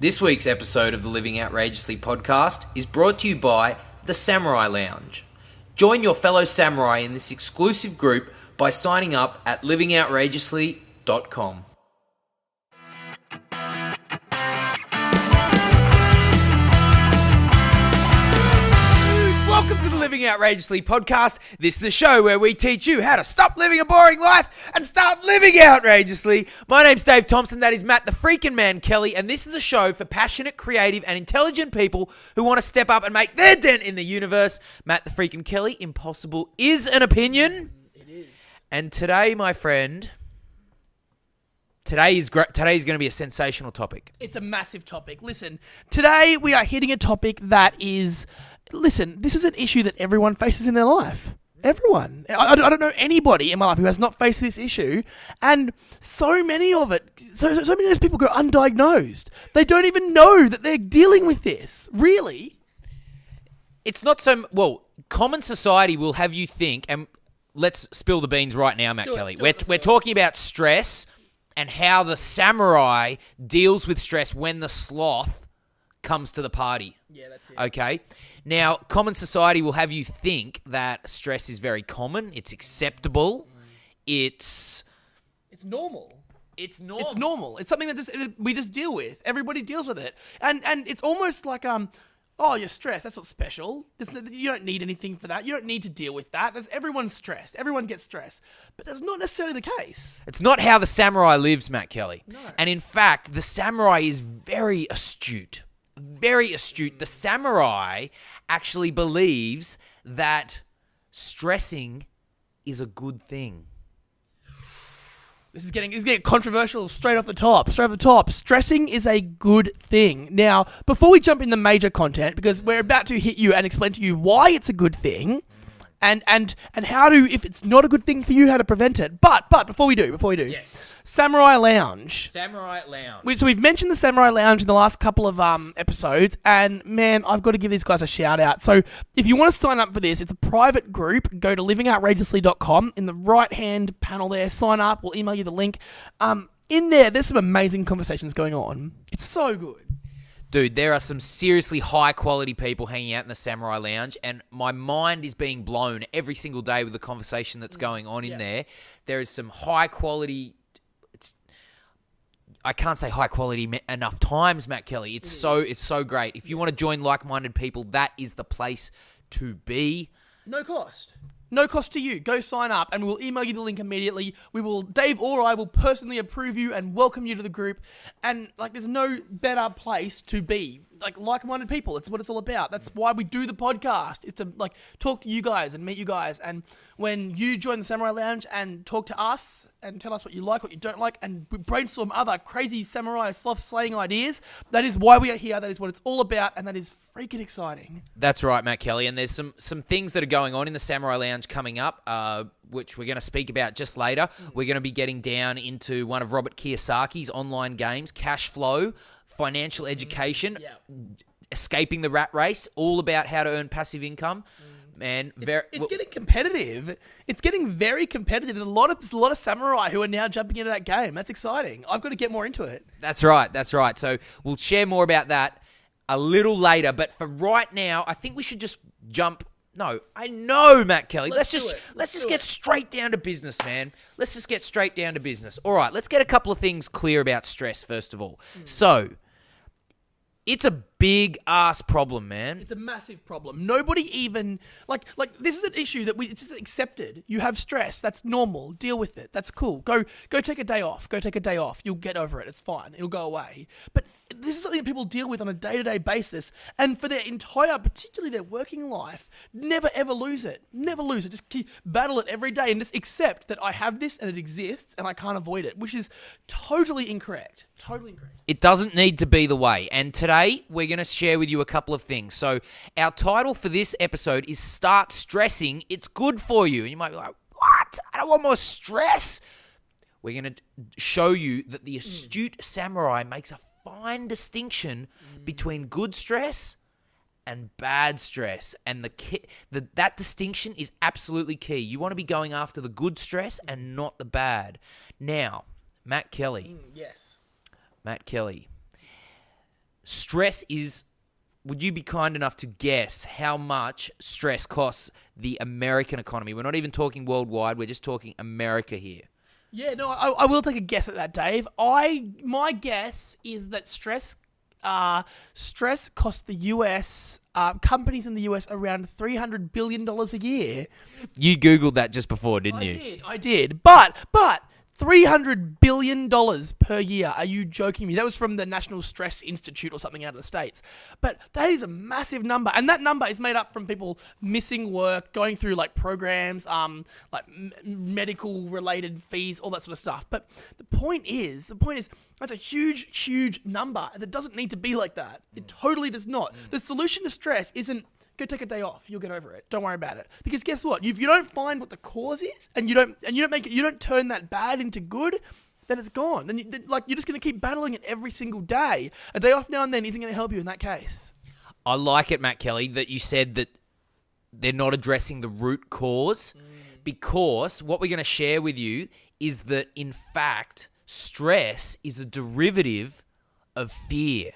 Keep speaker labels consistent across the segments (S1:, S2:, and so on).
S1: This week's episode of the Living Outrageously podcast is brought to you by the Samurai Lounge. Join your fellow samurai in this exclusive group by signing up at livingoutrageously.com. Welcome to the Living Outrageously podcast. This is the show where we teach you how to stop living a boring life and start living outrageously. My name's Dave Thompson, that is Matt the freaking man Kelly, and this is a show for passionate, creative, and intelligent people who want to step up and make their dent in the universe. Matt the freaking Kelly, impossible is an opinion.
S2: It is.
S1: And today, my friend, today is going to be a sensational topic.
S2: It's a massive topic. Listen, today we are hitting a topic that is... Listen, this is an issue that everyone faces in their life. Everyone. I don't know anybody in my life who has not faced this issue. And so many of it, so many of those people go undiagnosed. They don't even know that they're dealing with this. Really?
S1: It's not so... Well, common society will have you think, and let's spill the beans right now, Matt Kelly. We're talking about stress and how the samurai deals with stress when the sloth comes to the party.
S2: Yeah, that's it.
S1: Okay? Now, common society will have you think that stress is very common, it's acceptable, it's
S2: normal.
S1: It's normal.
S2: It's normal. It's something that we just deal with. Everybody deals with it. And it's almost like, oh, you're stressed. That's not special. You don't need anything for that. You don't need to deal with that. Everyone's stressed. Everyone gets stressed. But that's not necessarily the case.
S1: It's not how the samurai lives, Matt Kelly.
S2: No.
S1: And in fact, the samurai is very astute. Very astute. The samurai actually believes that stressing is a good thing.
S2: This is getting controversial straight off the top. Stressing is a good thing. Now, before we jump in the major content, because we're about to hit you and explain to you why it's a good thing, and how to, if it's not a good thing for you, how to prevent it. But before we do,
S1: Yes.
S2: Samurai Lounge.
S1: Samurai Lounge.
S2: So we've mentioned the Samurai Lounge in the last couple of episodes, and man, I've got to give these guys a shout out. So if you want to sign up for this, it's a private group. Go to livingoutrageously.com. In the right-hand panel there, sign up. We'll email you the link. In there's some amazing conversations going on. It's so good.
S1: Dude, there are some seriously high-quality people hanging out in the Samurai Lounge, and my mind is being blown every single day with the conversation that's going on in there. There is some high-quality... I can't say high-quality enough times, Matt Kelly. It's so great. If you want to join like-minded people, that is the place to be.
S2: No cost. No cost to you. Go sign up and we'll email you the link immediately. Dave or I will personally approve you and welcome you to the group. And there's no better place to be. Like-minded people. It's what it's all about. That's why we do the podcast. Is to talk to you guys and meet you guys. And when you join the Samurai Lounge and talk to us and tell us what you like, what you don't like, and we brainstorm other crazy samurai sloth slaying ideas, that is why we are here. That is what it's all about, and that is freaking exciting.
S1: That's right, Matt Kelly. And there's some things that are going on in the Samurai Lounge coming up, which we're going to speak about just later. We're going to be getting down into one of Robert Kiyosaki's online games, Cash Flow, financial education, escaping the rat race, all about how to earn passive income. Man,
S2: it's getting competitive. It's getting very competitive. There's a lot of samurai who are now jumping into that game. That's exciting. I've got to get more into it.
S1: That's right. So we'll share more about that a little later. But for right now, I think we should just jump. No, I know, Matt Kelly. Let's just get straight down to business, man. Let's just get straight down to business. All right, let's get a couple of things clear about stress first of all. So, it's a big ass problem, man.
S2: It's a massive problem. Nobody even this is an issue that it's just accepted. You have stress. That's normal. Deal with it. That's cool. Go take a day off. You'll get over it. It's fine. It'll go away. But this is something that people deal with on a day-to-day basis, and for their entire, particularly their working life, never ever lose it. Never lose it. Just battle it every day and just accept that I have this and it exists and I can't avoid it, which is totally incorrect. Totally incorrect.
S1: It doesn't need to be the way. And today, we're going to share with you a couple of things. So, our title for this episode is Start Stressing. It's good for you. And you might be like, what? I don't want more stress. We're going to show you that the astute samurai makes a fine distinction between good stress and bad stress. And that distinction is absolutely key. You want to be going after the good stress and not the bad. Now, Matt Kelly.
S2: Yes.
S1: Matt Kelly. stress is... Would you be kind enough to guess how much stress costs the American economy? We're not even talking worldwide. We're just talking America here.
S2: Yeah, no, I will take a guess at that, Dave. My guess is that stress costs the US companies in the US around $300 billion a year.
S1: You Googled that just before, didn't you?
S2: I did. But $300 billion per year. Are you joking me? That was from the National Stress Institute or something out of the States. But that is a massive number. And that number is made up from people missing work, going through like programs, medical related fees, all that sort of stuff. But the point is, that's a huge, huge number. And it doesn't need to be like that. It totally does not. The solution to stress isn't go take a day off. You'll get over it. Don't worry about it. Because guess what? If you don't find what the cause is, and you don't turn that bad into good, then it's gone. Then you're just going to keep battling it every single day. A day off now and then isn't going to help you in that case.
S1: I like it, Matt Kelly, that you said that they're not addressing the root cause, because what we're going to share with you is that, in fact, stress is a derivative of fear.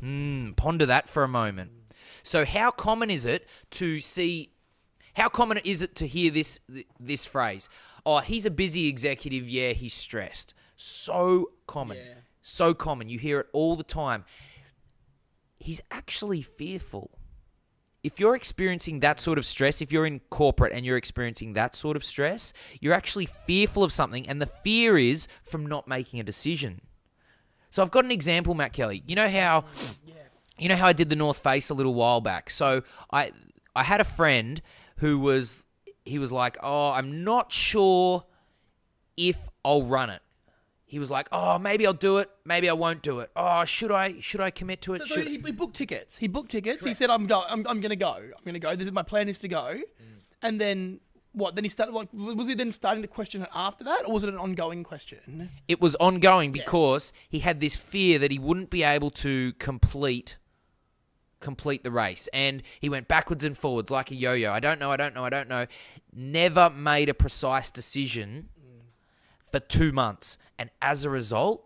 S1: Ponder that for a moment. So how common is it to hear this phrase? Oh, he's a busy executive. Yeah, he's stressed. So common.
S2: Yeah.
S1: So common. You hear it all the time. He's actually fearful. If you're experiencing that sort of stress, if you're in corporate and you're experiencing that sort of stress, you're actually fearful of something, and the fear is from not making a decision. So I've got an example, Matt Kelly. You know how I did the North Face a little while back? So I had a friend who was like, oh, I'm not sure if I'll run it. He was like, oh, maybe I'll do it, maybe I won't do it. Oh, should I commit to it?
S2: So he booked tickets. Correct. He said, I'm going to go. This is my plan is to go. And then what? Then he started. Was he then starting to question it after that, or was it an ongoing question?
S1: It was ongoing because he had this fear that he wouldn't be able to complete the race, and he went backwards and forwards like a yo-yo. I don't know. Never made a precise decision for 2 months, and as a result,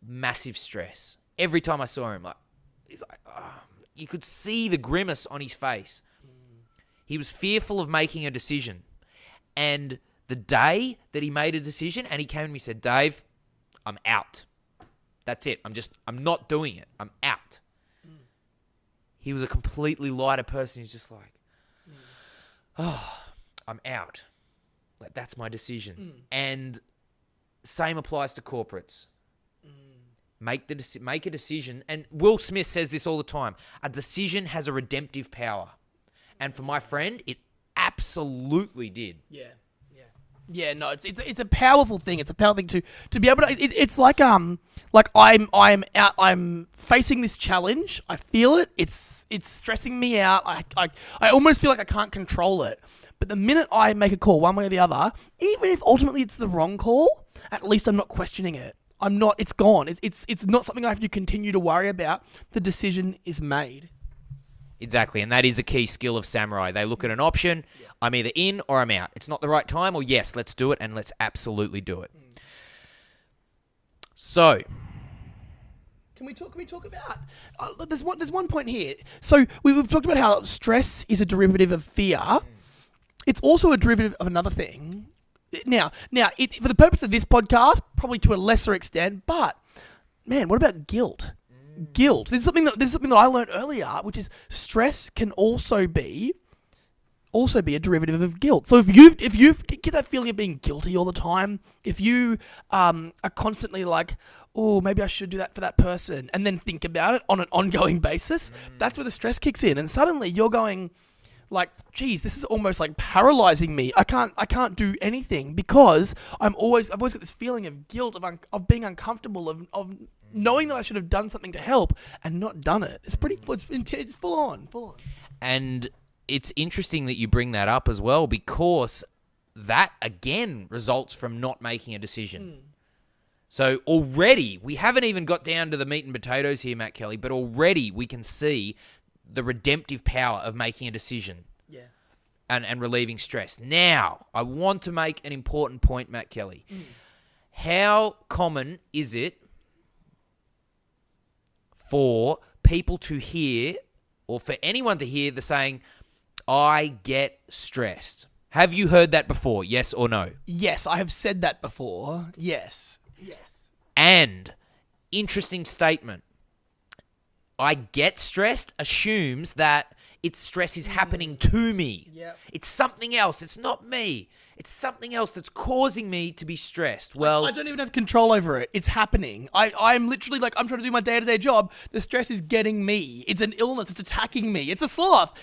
S1: massive stress. Every time I saw him, he's like, you could see the grimace on his face. He was fearful of making a decision, and the day that he made a decision, and he came to me and said, Dave, I'm out. That's it. I'm not doing it. I'm out. He was a completely lighter person. He's just like, oh, I'm out. Like, that's my decision. And same applies to corporates. Make a decision. And Will Smith says this all the time. A decision has a redemptive power. And for my friend, it absolutely did.
S2: Yeah, no, it's a powerful thing. It's a powerful thing to be able to. It's like I'm out. I'm facing this challenge. I feel it. It's stressing me out. I almost feel like I can't control it. But the minute I make a call, one way or the other, even if ultimately it's the wrong call, at least I'm not questioning it. I'm not. It's gone. It's not something I have to continue to worry about. The decision is made.
S1: Exactly, and that is a key skill of samurai. They look at an option. I'm either in or I'm out. It's not the right time, or yes, let's do it, and let's absolutely do it. So,
S2: can we talk about? There's one point here. So we've talked about how stress is a derivative of fear. It's also a derivative of another thing. Now, for the purpose of this podcast, probably to a lesser extent, but man, what about guilt? Guilt. This is something that I learned earlier, which is stress can also be a derivative of guilt. So if you get that feeling of being guilty all the time, if you are constantly like, oh, maybe I should do that for that person, and then think about it on an ongoing basis, that's where the stress kicks in, and suddenly you're going like, geez, this is almost like paralyzing me. I can't do anything because I've always got this feeling of guilt, of being uncomfortable, of knowing that I should have done something to help and not done it. It's full on.
S1: And it's interesting that you bring that up as well, because that again results from not making a decision. So already, we haven't even got down to the meat and potatoes here, Matt Kelly, but already we can see the redemptive power of making a decision.
S2: Yeah.
S1: And relieving stress. Now, I want to make an important point, Matt Kelly. How common is it for people to hear, or for anyone to hear the saying, I get stressed. Have you heard that before? Yes or no?
S2: Yes, I have said that before. Yes.
S1: And, interesting statement, I get stressed assumes that stress is happening to me.
S2: Yep.
S1: It's something else. It's not me. It's something else that's causing me to be stressed. Well,
S2: I don't even have control over it. It's happening. I'm literally like, I'm trying to do my day-to-day job. The stress is getting me. It's an illness. It's attacking me. It's a sloth.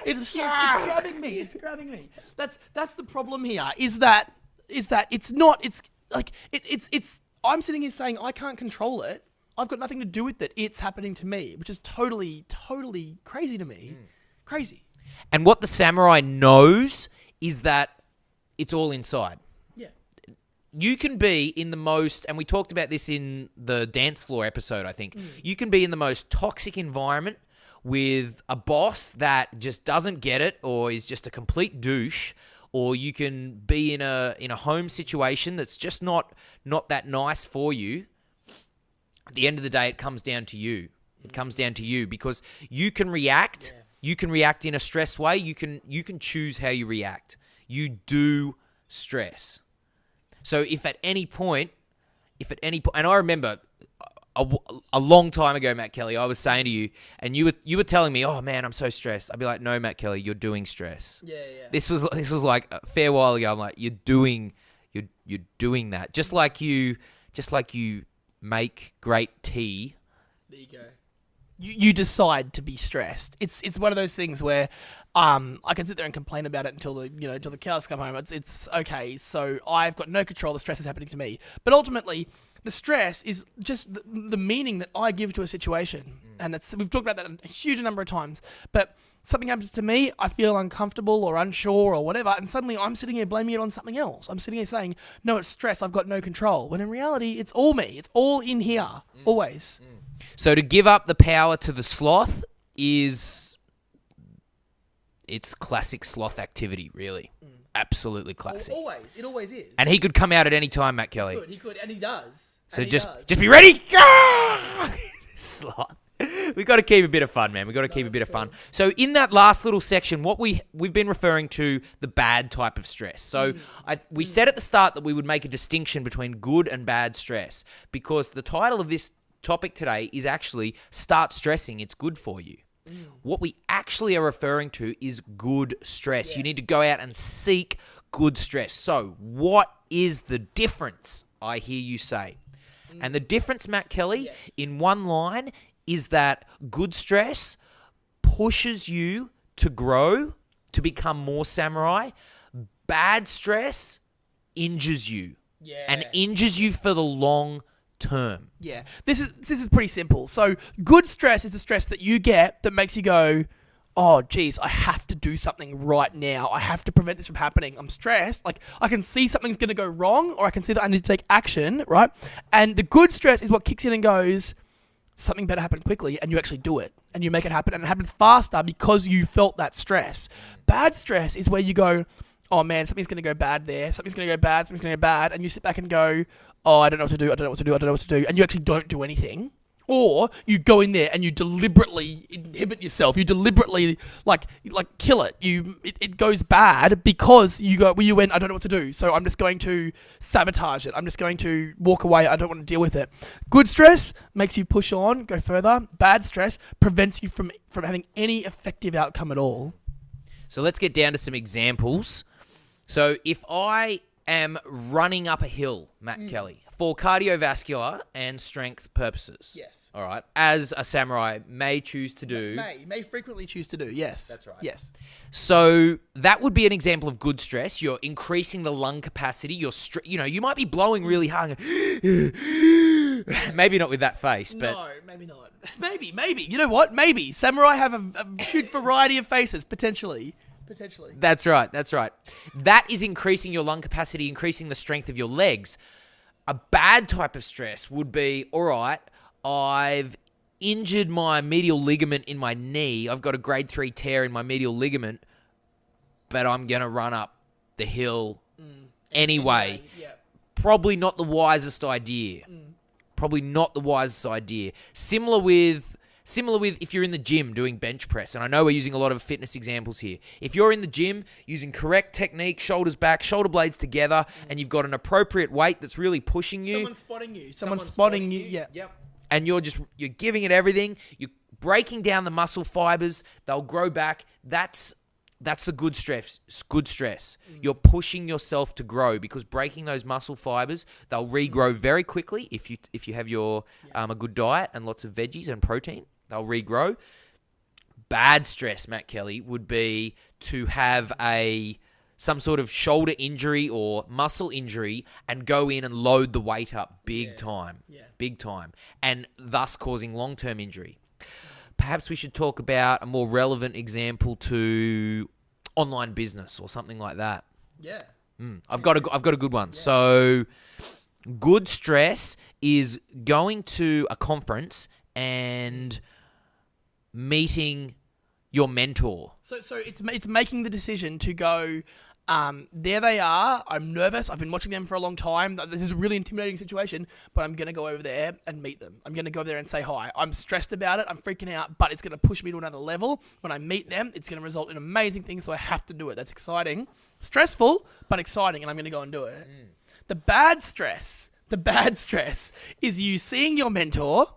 S2: It's grabbing me. It's grabbing me. That's the problem here. Is that it's not. It's like it's. I'm sitting here saying I can't control it. I've got nothing to do with it. It's happening to me, which is totally crazy to me. Crazy.
S1: And what the samurai knows is that it's all inside.
S2: Yeah.
S1: You can be in the most, and we talked about this in the dance floor episode, I think. You can be in the most toxic environment with a boss that just doesn't get it or is just a complete douche, or you can be in a home situation that's just not that nice for you. At the end of the day, it comes down to you. It comes down to you because you can react. Yeah. You can react in a stress way. You can choose how you react. You do stress. So if at any point, and I remember a long time ago, Matt Kelly, I was saying to you, and you were telling me, "Oh man, I'm so stressed." I'd be like, "No, Matt Kelly, you're doing stress."
S2: Yeah.
S1: This was like a fair while ago. I'm like, "You're doing that." Just like you make great tea.
S2: There you go. You decide to be stressed. It's one of those things where I can sit there and complain about it until the cows come home. It's okay. So I've got no control. The stress is happening to me. But ultimately, the stress is just the meaning that I give to a situation, and we've talked about that a huge number of times. But something happens to me, I feel uncomfortable or unsure or whatever, and suddenly I'm sitting here blaming it on something else. I'm sitting here saying, "No, it's stress. I've got no control." When in reality, it's all me. It's all in here, always.
S1: So to give up the power to the sloth it's classic sloth activity, really. Absolutely classic.
S2: Always. It always is.
S1: And he could come out at any time, Matt Kelly.
S2: He could, and he does.
S1: So just be ready. Sloth. We got to keep a bit of fun, man. We got to keep a bit of fun. So in that last little section, what we've been referring to the bad type of stress. So we said at the start that we would make a distinction between good and bad stress because the title of this topic today is actually Start Stressing. It's good for you. What we actually are referring to is good stress. Yeah. You need to go out and seek good stress. So what is the difference, I hear you say? And the difference, Matt Kelly, in one line, is that good stress pushes you to grow, to become more samurai. Bad stress injures you. Yeah. And injures you for the long term.
S2: Yeah. This is pretty simple. So good stress is the stress that you get that makes you go, "Oh, geez, I have to do something right now. I have to prevent this from happening. I'm stressed." Like, I can see something's going to go wrong, or I can see that I need to take action, right? And the good stress is what kicks in and goes, something better happen quickly, and you actually do it, and you make it happen, and it happens faster because you felt that stress. Bad stress is where you go, "Oh man, something's going to go bad there. Something's going to go bad. Something's going to go bad," and you sit back and go, "Oh, I don't know what to do. I don't know what to do. I don't know what to do," and you actually don't do anything. Or you go in there and you deliberately inhibit yourself. You deliberately like kill it. It goes bad because you went, "I don't know what to do, so I'm just going to sabotage it. I'm just going to walk away. I don't want to deal with it." Good stress makes you push on, go further. Bad stress prevents you from having any effective outcome at all.
S1: So let's get down to some examples. So if I am running up a hill, Matt Kelly, for cardiovascular and strength purposes.
S2: Yes.
S1: All right. As a samurai may choose to do.
S2: May frequently choose to do. Yes.
S1: That's right.
S2: Yes.
S1: So that would be an example of good stress. You're increasing the lung capacity. You might be blowing really hard. Maybe not with that face, but
S2: no, maybe not. Maybe. You know what? Maybe samurai have a huge variety of faces potentially.
S1: That's right. That is increasing your lung capacity, increasing the strength of your legs. A bad type of stress would be, all right, I've injured my medial ligament in my knee. I've got a grade 3 tear in my medial ligament, but I'm going to run up the hill anyway. Yeah. Probably not the wisest idea. Probably not the wisest idea. Similar with if you're in the gym doing bench press, and I know we're using a lot of fitness examples here. If you're in the gym using correct technique, shoulders back, shoulder blades together, and you've got an appropriate weight that's really pushing you.
S2: Someone's spotting you. Yeah.
S1: Yep. And you're giving it everything. You're breaking down the muscle fibers. They'll grow back. That's the good stress. Good stress. You're pushing yourself to grow, because breaking those muscle fibers, they'll regrow very quickly if you have your a good diet and lots of veggies and protein. They'll regrow. Bad stress, Matt Kelly, would be to have some sort of shoulder injury or muscle injury and go in and load the weight up big time, and thus causing long-term injury. Perhaps we should talk about a more relevant example to online business or something like that.
S2: Yeah.
S1: I've got a good one. Yeah. So, good stress is going to a conference and meeting your mentor.
S2: So it's making the decision to go. There they are. I'm nervous. I've been watching them for a long time. This is a really intimidating situation, but I'm going to go over there and meet them. I'm going to go over there and say hi. I'm stressed about it. I'm freaking out, but it's going to push me to another level. When I meet them, it's going to result in amazing things, so I have to do it. That's exciting. Stressful, but exciting, and I'm going to go and do it. The bad stress is you seeing your mentor,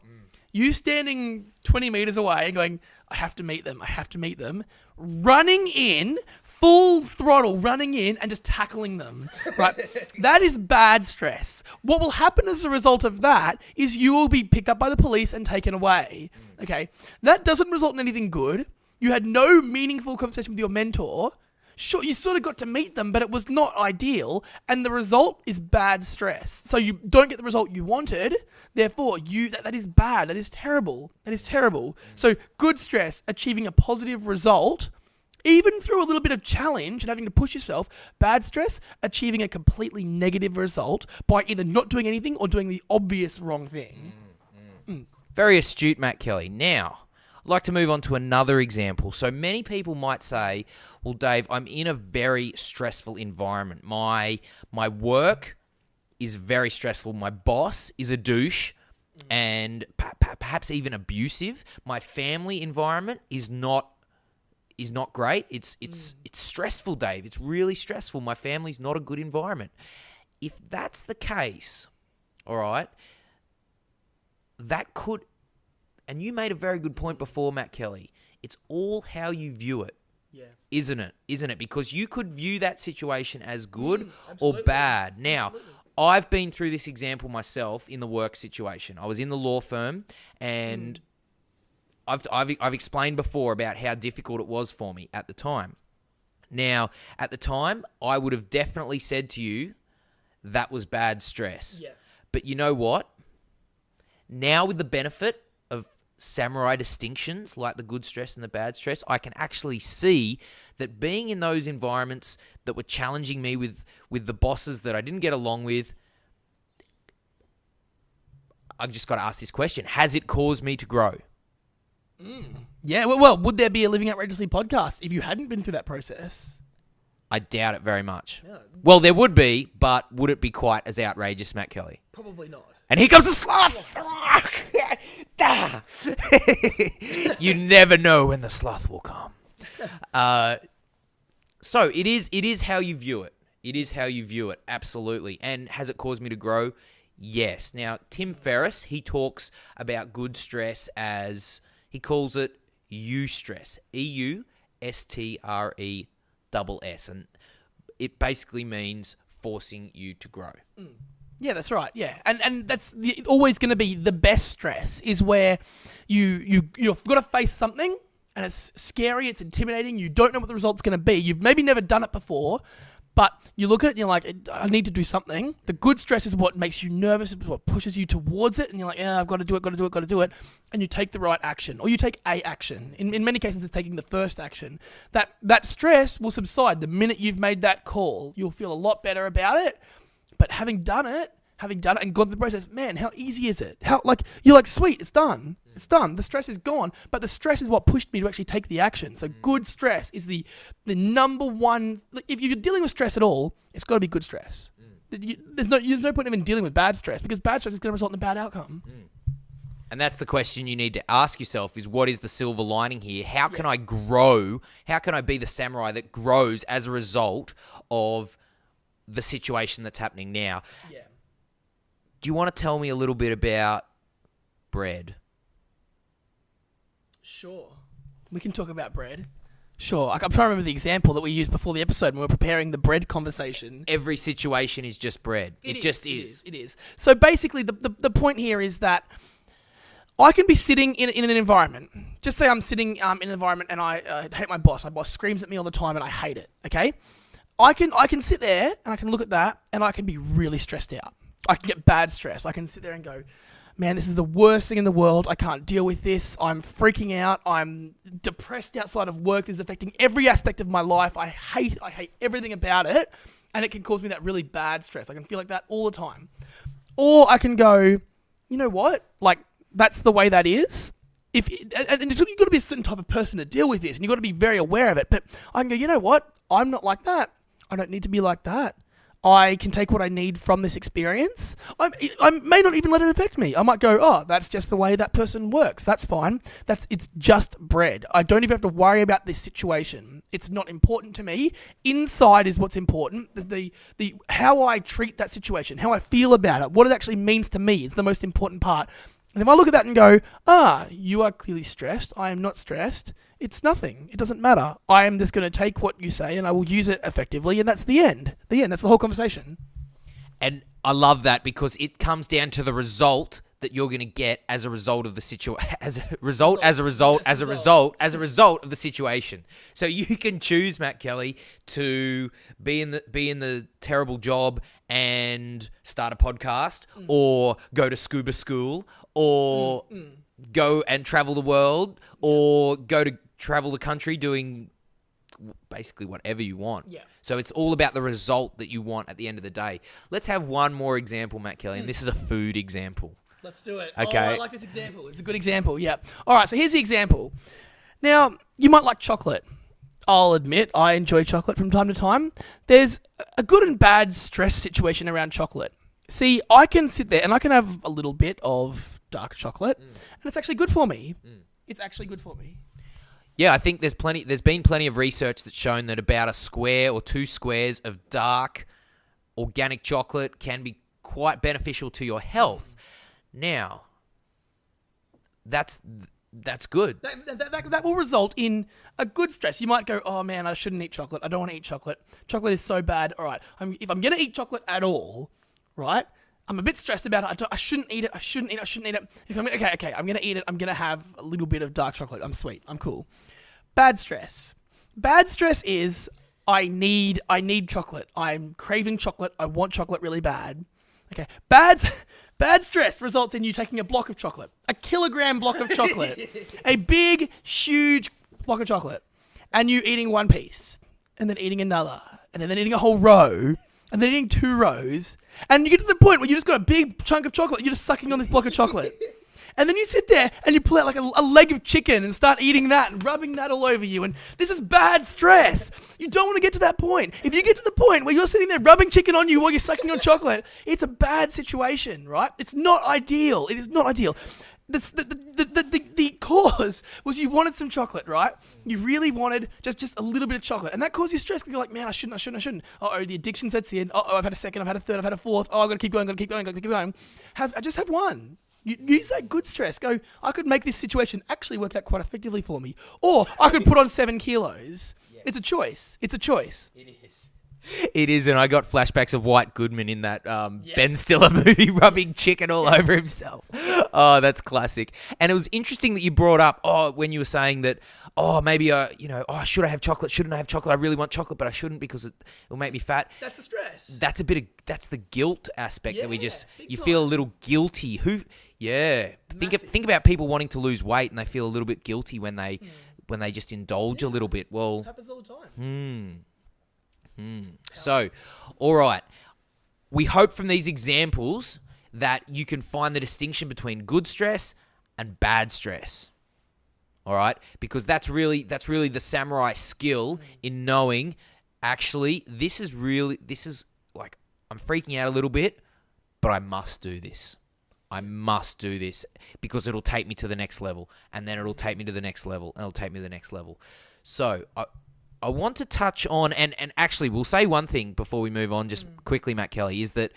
S2: you standing 20 meters away and going, I have to meet them, running in, full throttle, running in and just tackling them, right? That is bad stress. What will happen as a result of that is you will be picked up by the police and taken away, okay? That doesn't result in anything good. You had no meaningful conversation with your mentor. Sure, you sort of got to meet them, but it was not ideal, and the result is bad stress. So you don't get the result you wanted, therefore that is bad, that is terrible. So good stress, achieving a positive result, even through a little bit of challenge and having to push yourself. Bad stress, achieving a completely negative result by either not doing anything or doing the obvious wrong thing.
S1: Very astute, Matt Kelly. Now, I'd like to move on to another example. So many people might say, well, Dave, I'm in a very stressful environment. My work is very stressful. My boss is a douche and perhaps even abusive. My family environment is not great. It's stressful, Dave. It's really stressful. My family's not a good environment. If that's the case, all right, that could... And you made a very good point before, Matt Kelly. It's all how you view it. Yeah. Isn't it? Because you could view that situation as good or bad. Now, I've been through this example myself in the work situation. I was in the law firm, and I've explained before about how difficult it was for me at the time. Now, at the time, I would have definitely said to you that was bad stress. Yeah. But you know what? Now, with the benefit of samurai distinctions like the good stress and the bad stress, I can actually see that being in those environments that were challenging me with the bosses that I didn't get along with, I've just got to ask this question: has it caused me to grow?
S2: Yeah, well, would there be a Living Outrageously podcast if you hadn't been through that process?
S1: I doubt it very much. Yeah. Well, there would be, but would it be quite as outrageous, Matt Kelly?
S2: Probably not.
S1: And here comes the sloth! You never know when the sloth will come. So it is how you view it. It is how you view it, absolutely. And has it caused me to grow? Yes. Now, Tim Ferriss, he talks about good stress as, he calls it eustress. EUSTRESS. And it basically means forcing you to grow.
S2: Yeah, that's right. Yeah, and that's always going to be the best stress, is where you've got to face something and it's scary, it's intimidating. You don't know what the result's going to be. You've maybe never done it before, but you look at it and you're like, I need to do something. The good stress is what makes you nervous, it's what pushes you towards it, and you're like, yeah, I've got to do it, and you take the right action, or you take a action. In many cases, it's taking the first action. That stress will subside the minute you've made that call. You'll feel a lot better about it. But having done it and gone through the process, man, how easy is it? You're like, sweet, it's done. It's done. The stress is gone. But the stress is what pushed me to actually take the action. So good stress is the number one. If you're dealing with stress at all, it's got to be good stress. There's no point even dealing with bad stress because bad stress is going to result in a bad outcome.
S1: And that's the question you need to ask yourself is what is the silver lining here? How can I grow? How can I be the samurai that grows as a result of the situation that's happening now?
S2: Yeah.
S1: Do you want to tell me a little bit about bread?
S2: Sure. We can talk about bread. Sure. I'm trying to remember the example that we used before the episode when we were preparing the bread conversation.
S1: Every situation is just bread. It just is.
S2: It is. So basically, the point here is that I can be sitting in an environment. Just say I'm sitting in an environment and I hate my boss. My boss screams at me all the time and I hate it. Okay? I can sit there and I can look at that and I can be really stressed out. I can get bad stress. I can sit there and go, man, this is the worst thing in the world. I can't deal with this. I'm freaking out. I'm depressed outside of work. It's affecting every aspect of my life. I hate everything about it. And it can cause me that really bad stress. I can feel like that all the time. Or I can go, you know what? Like, that's the way that is. And you've got to be a certain type of person to deal with this. And you've got to be very aware of it. But I can go, you know what? I'm not like that. I don't need to be like that. I can take what I need from this experience. I may not even let it affect me. I might go, oh, that's just the way that person works. That's fine. It's just bread. I don't even have to worry about this situation. It's not important to me. Inside is what's important. The how I treat that situation, how I feel about it, what it actually means to me is the most important part. And if I look at that and go, you are clearly stressed. I am not stressed. It's nothing. It doesn't matter. I am just going to take what you say and I will use it effectively. And that's the end. That's the whole conversation.
S1: And I love that because it comes down to the result that you're going to get as a result of the situation, as a result of the situation. So you can choose, Matt Kelly, to be in the terrible job and start a podcast, or go to scuba school, or go and travel the world, or go to travel the country doing basically whatever you want.
S2: Yeah.
S1: So it's all about the result that you want at the end of the day. Let's have one more example, Matt Kelly, and this is a food example.
S2: Let's do it.
S1: Okay.
S2: Oh, I like this example. It's a good example. Yeah. All right. So here's the example. Now, you might like chocolate. I'll admit I enjoy chocolate from time to time. There's a good and bad stress situation around chocolate. See, I can sit there and I can have a little bit of dark chocolate, and it's actually good for me. It's actually good for me.
S1: Yeah, I think there's been plenty of research that's shown that about a square or 2 squares of dark organic chocolate can be quite beneficial to your health. Now, that's good.
S2: That will result in a good stress. You might go, oh man, I shouldn't eat chocolate. I don't want to eat chocolate. Chocolate is so bad. All right, if I'm going to eat chocolate at all, right, I'm a bit stressed about it. I shouldn't eat it. I shouldn't eat it. If I'm okay, I'm going to eat it. I'm going to have a little bit of dark chocolate. I'm sweet. I'm cool. Bad stress. Bad stress is I need chocolate. I'm craving chocolate. I want chocolate really bad. Okay. Bad stress results in you taking a block of chocolate, a kilogram block of chocolate, a big, huge block of chocolate, and you eating one piece, and then eating another, and then eating a whole row, and then eating 2 rows, and you get to the point where you just got a big chunk of chocolate, you're just sucking on this block of chocolate. And then you sit there and you pull out like a leg of chicken and start eating that and rubbing that all over you. And this is bad stress. You don't want to get to that point. If you get to the point where you're sitting there rubbing chicken on you while you're sucking on chocolate, it's a bad situation, right? It's not ideal. It is not ideal. The cause was you wanted some chocolate, right? You really wanted just a little bit of chocolate. And that caused you stress because you're like, man, I shouldn't. Uh-oh, the addiction sets in. Uh-oh, I've had a second, I've had a third, I've had a fourth. Oh, I've got to keep going. I just have one. You use that good stress. Go, I could make this situation actually work out quite effectively for me. Or I could put on 7 kilos. Yes. It's a choice.
S1: It is, and I got flashbacks of White Goodman in that Ben Stiller movie rubbing chicken all over himself. Oh, that's classic. And it was interesting that you brought up, when you were saying that, maybe, should I have chocolate? Shouldn't I have chocolate? I really want chocolate, but I shouldn't because it will make me fat.
S2: That's the stress.
S1: That's the guilt aspect that you
S2: time.
S1: feel a little guilty. Think about people wanting to lose weight and they feel a little bit guilty when they just indulge a little bit. Well,
S2: it happens all the time.
S1: So, all right. We hope from these examples that you can find the distinction between good stress and bad stress. All right? Because that's really the samurai skill in knowing, actually, this is like I'm freaking out a little bit, but I must do this. I must do this because it'll take me to the next level, and then it'll take me to the next level, and it'll take me to the next level. So I want to touch on, and actually we'll say one thing before we move on just quickly, Matt Kelly, is that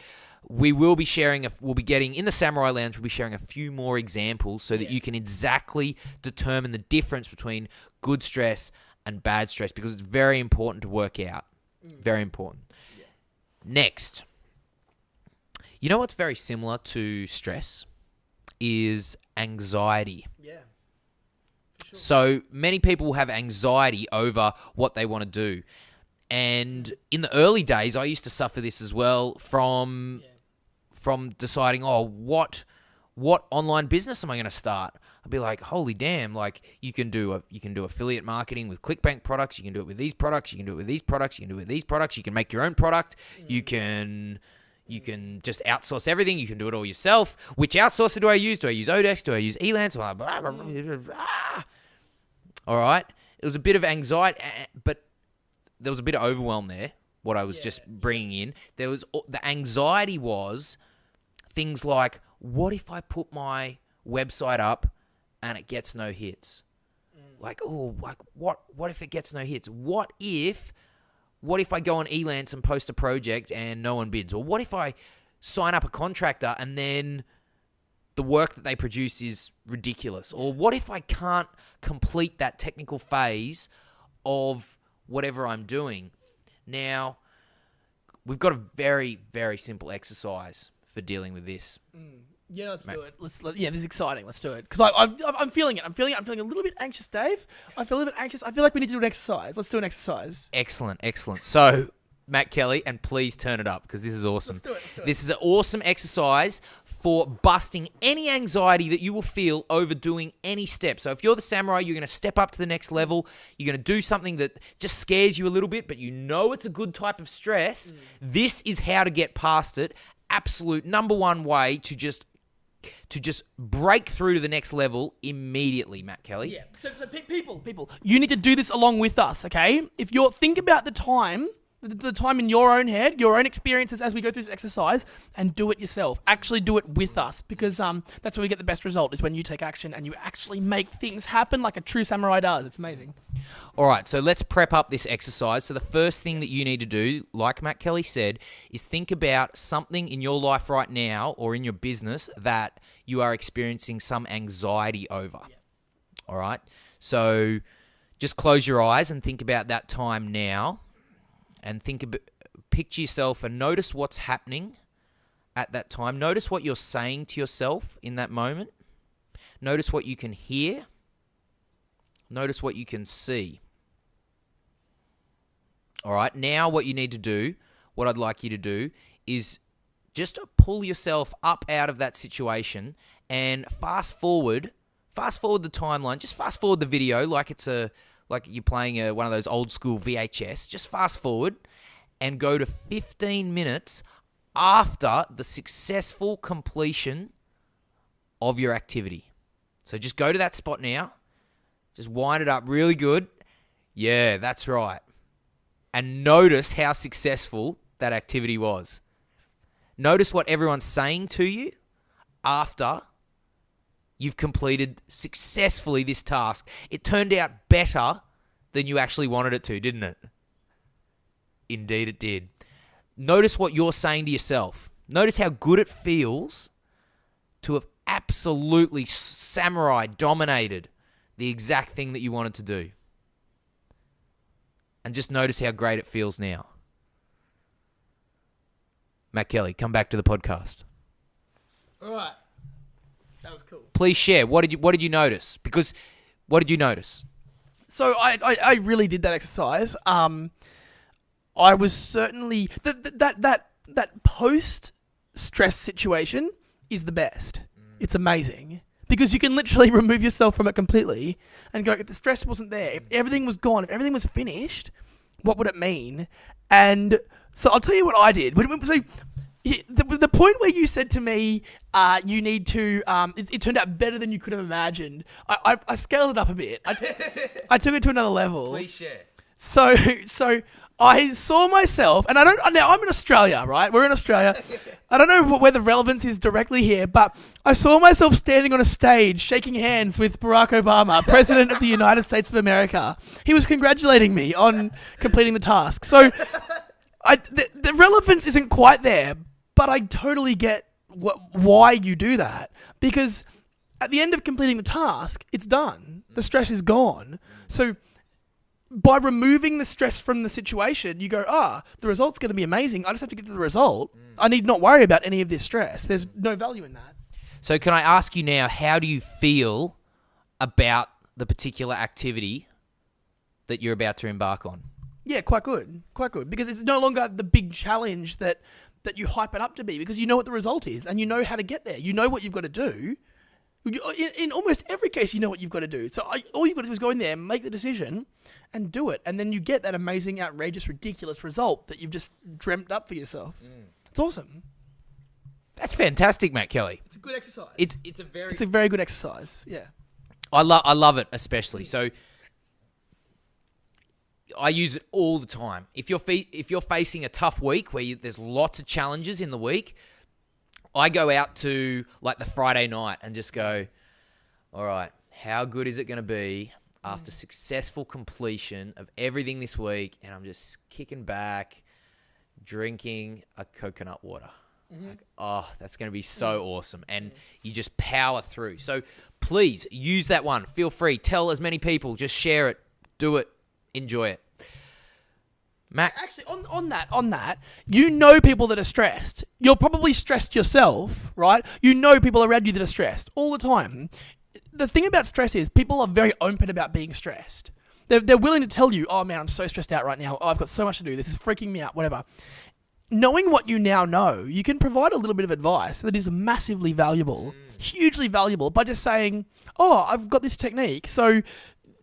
S1: we will be sharing, we'll be getting, in the Samurai Lounge, we'll be sharing a few more examples so that you can exactly determine the difference between good stress and bad stress, because it's very important to work out. Very important. Yeah. Next. You know what's very similar to stress is anxiety.
S2: Yeah. For sure.
S1: So many people will have anxiety over what they want to do. And in the early days, I used to suffer this as well from deciding, what online business am I going to start? I'd be like, holy damn, like you can do affiliate marketing with ClickBank products, you can do it with these products, you can do it with these products, you can do it with these products, you can make your own product, you can just outsource everything. You can do it all yourself. Which outsourcer do I use? Do I use Odex? Do I use Elance? All right. It was a bit of anxiety, but there was a bit of overwhelm there, what I was just bringing in. The anxiety was things like, what if I put my website up and it gets no hits? What if it gets no hits? What if I go on Elance and post a project and no one bids? Or what if I sign up a contractor and then the work that they produce is ridiculous? Or what if I can't complete that technical phase of whatever I'm doing? Now, we've got a very, very simple exercise for dealing with this.
S2: Yeah, let's do it. This is exciting. Let's do it. Because I'm feeling it. I'm feeling a little bit anxious, Dave. I feel a little bit anxious. I feel like we need to do an exercise. Let's do an exercise.
S1: Excellent. So, Matt Kelly, and please turn it up because this is awesome.
S2: Let's do it.
S1: This is an awesome exercise for busting any anxiety that you will feel over doing any step. So if you're the samurai, you're going to step up to the next level. You're going to do something that just scares you a little bit, but you know it's a good type of stress. This is how to get past it. Absolute number one way to just break through to the next level immediately, Matt Kelly.
S2: Yeah. So people, you need to do this along with us, okay? If think about the time in your own head, your own experiences as we go through this exercise, and do it yourself. Actually do it with us, because that's where we get the best result, is when you take action and you actually make things happen like a true samurai does. It's amazing.
S1: All right, so let's prep up this exercise. So the first thing that you need to do, like Matt Kelly said, is think about something in your life right now or in your business that you are experiencing some anxiety over. Yeah. All right, so just close your eyes and think about that time now. And picture yourself and notice what's happening at that time. Notice what you're saying to yourself in that moment. Notice what you can hear. Notice what you can see. All right, now what you need to do, what I'd like you to do, is just pull yourself up out of that situation and fast forward the timeline. Just fast forward the video like you're playing one of those old school VHS. Just fast forward and go to 15 minutes after the successful completion of your activity. So just go to that spot now. Just wind it up really good. Yeah, that's right. And notice how successful that activity was. Notice what everyone's saying to you after you've completed successfully this task. It turned out better than you actually wanted it to, didn't it? Indeed it did. Notice what you're saying to yourself. Notice how good it feels to have absolutely samurai dominated the exact thing that you wanted to do. And just notice how great it feels now. Matt Kelly, come back to the podcast.
S2: All right. That was cool.
S1: Please share. What did you notice? Because what did you notice?
S2: So I really did that exercise. I was certainly that post stress situation is the best. It's amazing because you can literally remove yourself from it completely and go, if the stress wasn't there, if everything was gone, if everything was finished, what would it mean? And so I'll tell you what I did. So the point where you said to me, you need to, it turned out better than you could have imagined. I scaled it up a bit. I took it to another level.
S1: Please share.
S2: So I saw myself, and now I'm in Australia, right? We're in Australia. I don't know where the relevance is directly here, but I saw myself standing on a stage shaking hands with Barack Obama, President of the United States of America. He was congratulating me on completing the task. So the relevance isn't quite there, but I totally get why you do that. Because at the end of completing the task, it's done. The stress is gone. So by removing the stress from the situation, you go, the result's going to be amazing. I just have to get to the result. I need not worry about any of this stress. There's no value in that. So
S1: can I ask you now, how do you feel about the particular activity that you're about to embark on?
S2: Yeah, quite good. Quite good. Because it's no longer the big challenge that you hype it up to be, because you know what the result is and you know how to get there. You know what you've got to do. In almost every case, you know what you've got to do. So all you've got to do is go in there, make the decision, and do it. And then you get that amazing, outrageous, ridiculous result that you've just dreamt up for yourself. It's awesome.
S1: That's fantastic, Matt Kelly.
S2: It's a good exercise.
S1: It's a
S2: very good exercise. Yeah.
S1: I love it especially. So I use it all the time. If you're facing a tough week where there's lots of challenges in the week, I go out to like the Friday night and just go, all right, how good is it going to be after successful completion of everything this week? And I'm just kicking back, drinking a coconut water. Like, that's going to be so awesome. And you just power through. So please use that one. Feel free. Tell as many people. Just share it. Do it. Enjoy it. Matt?
S2: Actually, on that, you know people that are stressed. You're probably stressed yourself, right? You know people around you that are stressed all the time. The thing about stress is people are very open about being stressed. They're willing to tell you, oh man, I'm so stressed out right now. Oh, I've got so much to do. This is freaking me out, whatever. Knowing what you now know, you can provide a little bit of advice that is massively valuable, hugely valuable, by just saying, oh, I've got this technique. So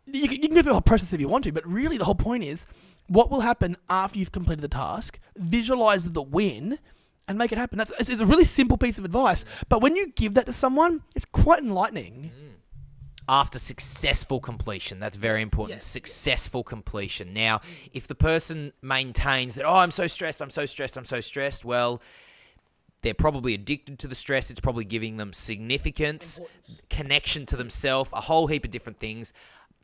S2: you can go through the whole process if you want to, but really the whole point is, what will happen after you've completed the task? Visualize the win and make it happen. It's a really simple piece of advice, but when you give that to someone, it's quite enlightening.
S1: After successful completion, that's very important.
S2: Yes.
S1: Successful completion. Now, if the person maintains that, I'm so stressed, well, they're probably addicted to the stress. It's probably giving them significance, connection to themselves, a whole heap of different things.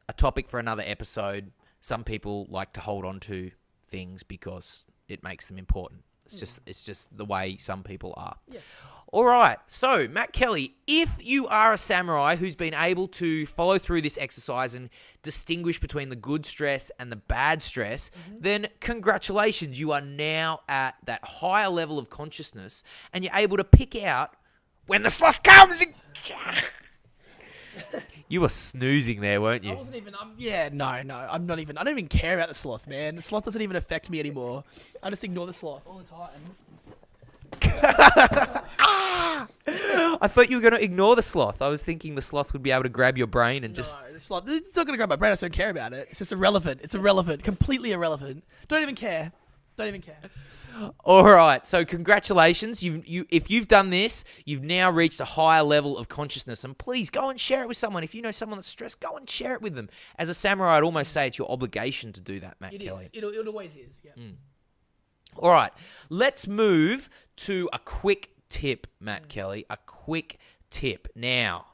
S1: A topic for another episode. Some people like to hold on to things because it makes them important. It's just the way some people are. Yeah. All right. So, Matt Kelly, if you are a samurai who's been able to follow through this exercise and distinguish between the good stress and the bad stress, then congratulations. You are now at that higher level of consciousness and you're able to pick out when the sloth comes. You were snoozing there, weren't you?
S2: I wasn't even. No. I'm not even. I don't even care about the sloth, man. The sloth doesn't even affect me anymore. I just ignore the sloth all the time.
S1: I thought you were going to ignore the sloth. I was thinking the sloth would be able to grab your brain and just...
S2: No, the sloth. It's not going to grab my brain. I just don't care about it. It's just irrelevant. It's irrelevant. Completely irrelevant. Don't even care.
S1: All right. So congratulations. If you've done this, you've now reached a higher level of consciousness. And please go and share it with someone. If you know someone that's stressed, go and share it with them. As a samurai, I'd almost say it's your obligation to do that, Matt Kelly.
S2: It always is. Yeah.
S1: All right. Let's move to a quick tip, Matt Kelly. A quick tip. Now,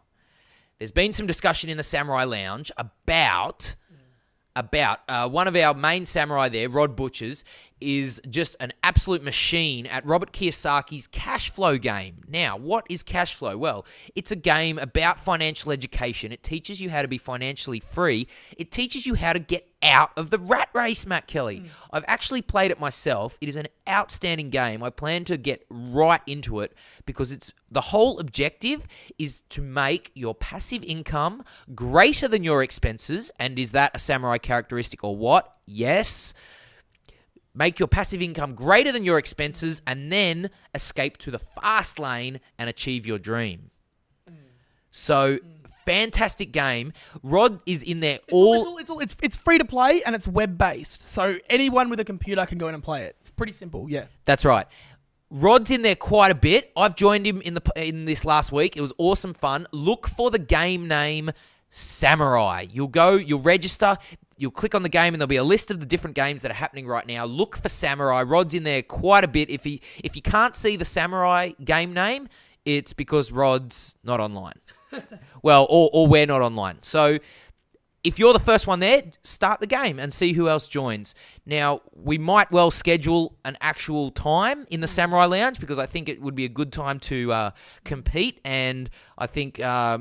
S1: there's been some discussion in the Samurai Lounge about one of our main samurai there, Rod Butchers, is just an absolute machine at Robert Kiyosaki's cash flow game. Now, what is cash flow? Well, it's a game about financial education. It teaches you how to be financially free. It teaches you how to get out of the rat race, Matt Kelly. I've actually played it myself. It is an outstanding game. I plan to get right into it because the whole objective is to make your passive income greater than your expenses. And is that a samurai characteristic or what? Yes. Make your passive income greater than your expenses and then escape to the fast lane and achieve your dream. So, fantastic game. Rod is in there
S2: It's free to play and it's web based. So anyone with a computer can go in and play it. It's pretty simple. Yeah.
S1: That's right. Rod's in there quite a bit. I've joined him in this last week. It was awesome fun. Look for the game name Samurai. You'll register. You'll click on the game and there'll be a list of the different games that are happening right now. Look for Samurai. Rod's in there quite a bit. If you can't see the Samurai game name, it's because Rod's not online. Well, or we're not online. So if you're the first one there, start the game and see who else joins. Now, we might well schedule an actual time in the Samurai Lounge because I think it would be a good time to compete. And I think, a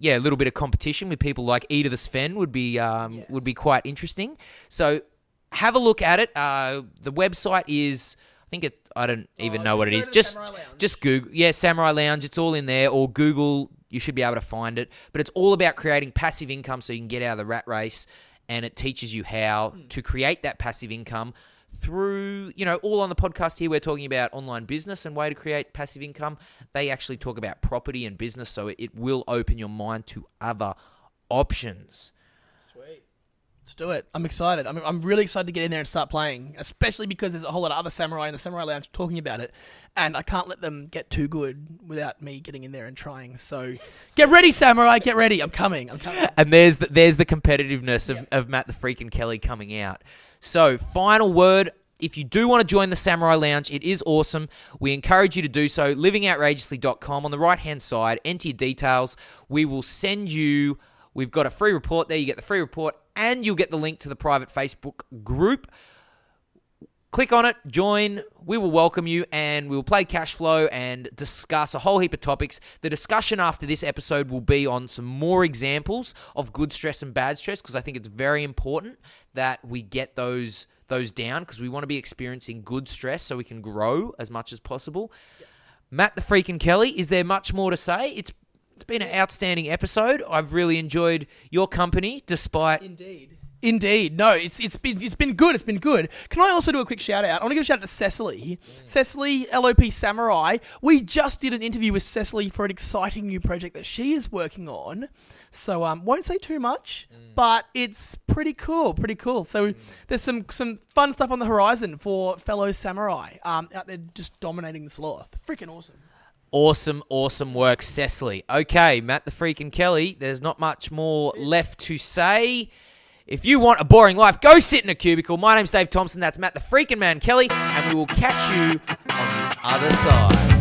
S1: little bit of competition with people like Ida the Sven would be quite interesting. So have a look at it. The website is, I don't even know what it is. Just Google. Yeah, Samurai Lounge. It's all in there. Or Google. You should be able to find it. But it's all about creating passive income so you can get out of the rat race, and it teaches you how to create that passive income through, all on the podcast here. We're talking about online business and way to create passive income. They actually talk about property and business, so it will open your mind to other options.
S2: Sweet. Let's do it. I'm excited. I'm really excited to get in there and start playing, especially because there's a whole lot of other samurai in the Samurai Lounge talking about it, and I can't let them get too good without me getting in there and trying. So get ready, Samurai. Get ready. I'm coming.
S1: And there's the competitiveness of Matt the Freakin' Kelly coming out. So final word. If you do want to join the Samurai Lounge, it is awesome. We encourage you to do so. livingoutrageously.com. On the right-hand side, enter your details. We will send you... We've got a free report there. You get the free report, and you'll get the link to the private Facebook group. Click on it, join. We will welcome you, and we will play cash flow and discuss a whole heap of topics. The discussion after this episode will be on some more examples of good stress and bad stress, because I think it's very important that we get those down, because we want to be experiencing good stress so we can grow as much as possible. Yep. Matt the Freakin' Kelly, is there much more to say? It's been an outstanding episode. I've really enjoyed your company, despite...
S2: Indeed. No, it's been good. It's been good. Can I also do a quick shout out? I want to give a shout out to Cecily. Cecily, LOP Samurai. We just did an interview with Cecily for an exciting new project that she is working on. So won't say too much, but it's pretty cool. So there's some fun stuff on the horizon for fellow samurai out there just dominating the sloth. Freaking awesome.
S1: Awesome work, Cecily. Okay, Matt the Freakin' Kelly, there's not much more left to say. If you want a boring life, go sit in a cubicle. My name's Dave Thompson. That's Matt the Freakin' Man Kelly, and we will catch you on the other side.